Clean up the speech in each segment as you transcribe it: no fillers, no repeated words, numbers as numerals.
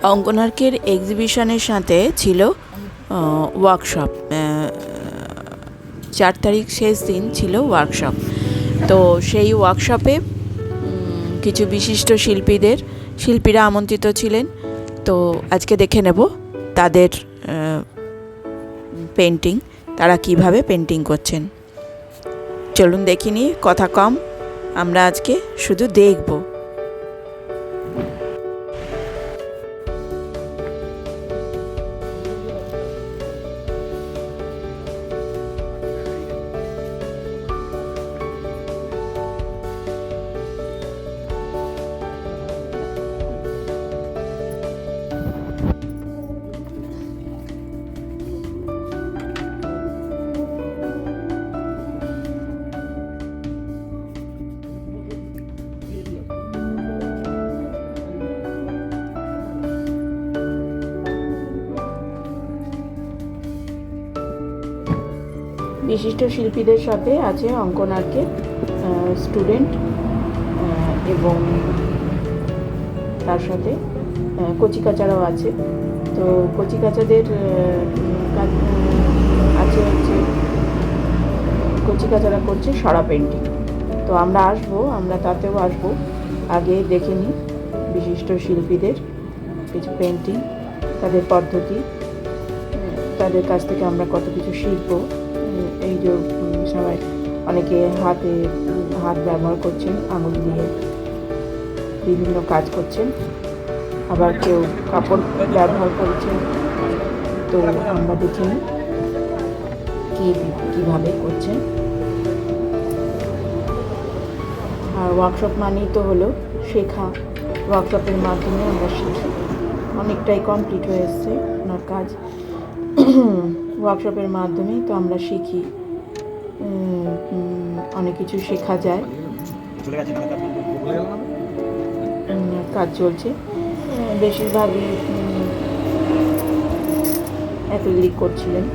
অঙ্কন আর্কের এক্সিবিশনের সাথে ছিল ওয়ার্কশপ। 4 তারিখ শেষ দিন ছিল ওয়ার্কশপ। তো সেই ওয়ার্কশপে কিছু বিশিষ্ট শিল্পীরা আমন্ত্রিত ছিলেন। তো আজকে দেখে নেব তাদের পেন্টিং, তারা কিভাবে পেন্টিং করছেন। চলুন দেখিনি, কথা কম, আমরা আজকে শুধু দেখব। বিশিষ্ট শিল্পীদের সাথে আছে অঙ্কন আর্কের স্টুডেন্ট এবং তার সাথে কচিকাচারাও আছে। তো কচিকাচাদের আছে হচ্ছে কচিকাচারা করছে সরা পেন্টিং। তো আমরা তাতেও আসবো। আগে দেখে নিই বিশিষ্ট শিল্পীদের কিছু পেন্টিং, তাদের পদ্ধতি, তাদের কাছ থেকে আমরা কত কিছু শিখবো। এই যে সবাই অনেকে হাত ব্যবহার করছেন, আঙুল দিয়ে বিভিন্ন কাজ করছেন, আবার কেউ কাপড় ব্যবহার করছেন। তো আমরা দেখে নিই কীভাবে করছেন। আর ওয়ার্কশপ মানেই তো হলো শেখা। ওয়ার্কশপের মাধ্যমে আমরা শিখি। অনেকটাই কমপ্লিট হয়ে এসছে ওনার কাজ। ওয়ার্কশপের মাধ্যমেই তো আমরা শিখি, অনেক কিছু শেখা যায়। কাজ চলছে, বেশিরভাগই অ্যাক্রিলিক করছিলেন।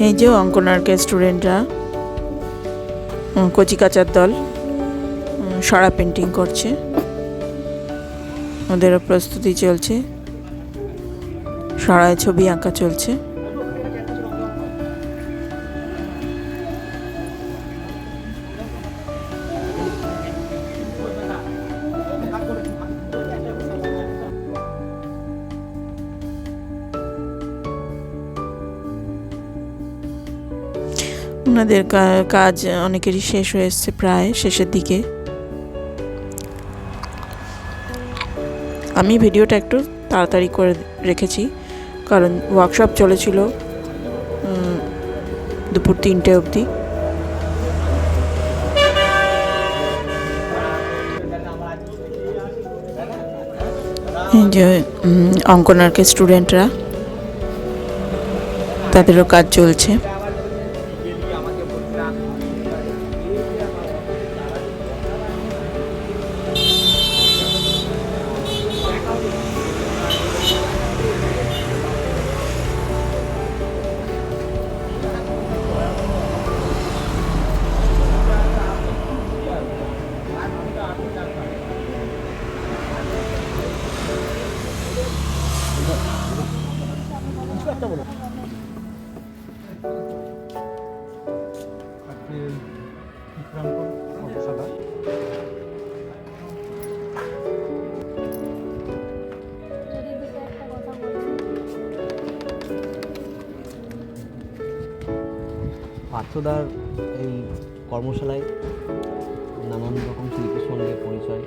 এই যে অঙ্কন আর্কের স্টুডেন্টরা, কচিকাচার দল সরা পেন্টিং করছে, ওদেরও প্রস্তুতি চলছে, সরায় ছবি আঁকা চলছে। ওনাদের কাজ অনেকেরই শেষ হয়ে এসছে, প্রায় শেষের দিকে। আমি ভিডিওটা একটু তাড়াতাড়ি করে রেখেছি, কারণ ওয়ার্কশপ চলেছিল দুপুর 3টে অবধি। যে অঙ্কন আর্কের স্টুডেন্টরা, তাদেরও কাজ চলছে। পার্থদার এই কর্মশালায় নানান রকম শিল্পীর সঙ্গে পরিচয়।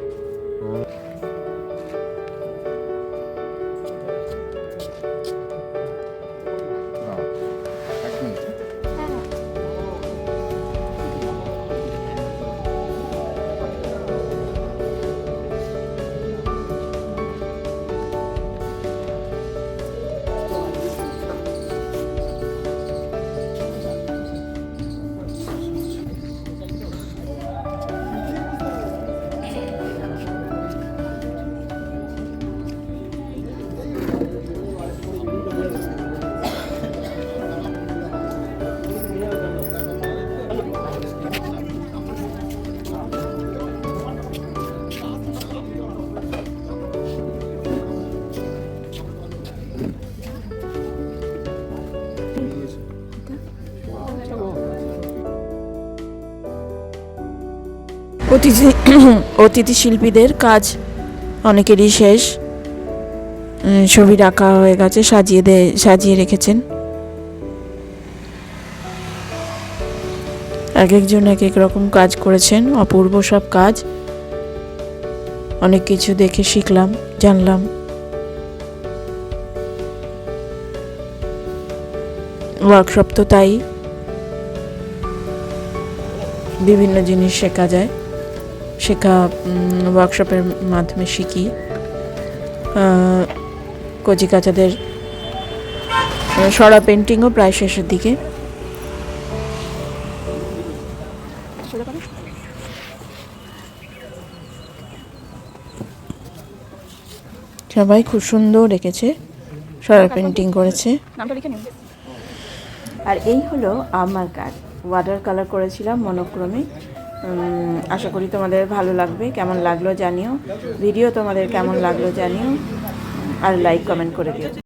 অতিথি অতিথি শিল্পীদের কাজ অনেকেরই শেষ। ছবি রাখা হয়ে গেছে, সাজিয়ে রেখেছেন। এক একজন এক এক রকম কাজ করেছেন, অপূর্ব সব কাজ। অনেক কিছু দেখে শিখলাম, জানলাম। ওয়ার্কশপ তো তাই, বিভিন্ন জিনিস শেখা যায়। ওয়ার্কশপের মাধ্যমে শিখি। কচিকাচাদের সরা পেন্টিংও প্রায় শেষের দিকে। সবাই খুব সুন্দর রেখেছে, সরা পেন্টিং করেছে। আর এই হলো আমার কাজ, ওয়াটার কালার করেছিলাম মনোক্রমে। আশা করি তোমাদের ভালো লাগবে। কেমন লাগলো জানিও, ভিডিও তোমাদের কেমন লাগলো জানিও, আর লাইক কমেন্ট করে দিও।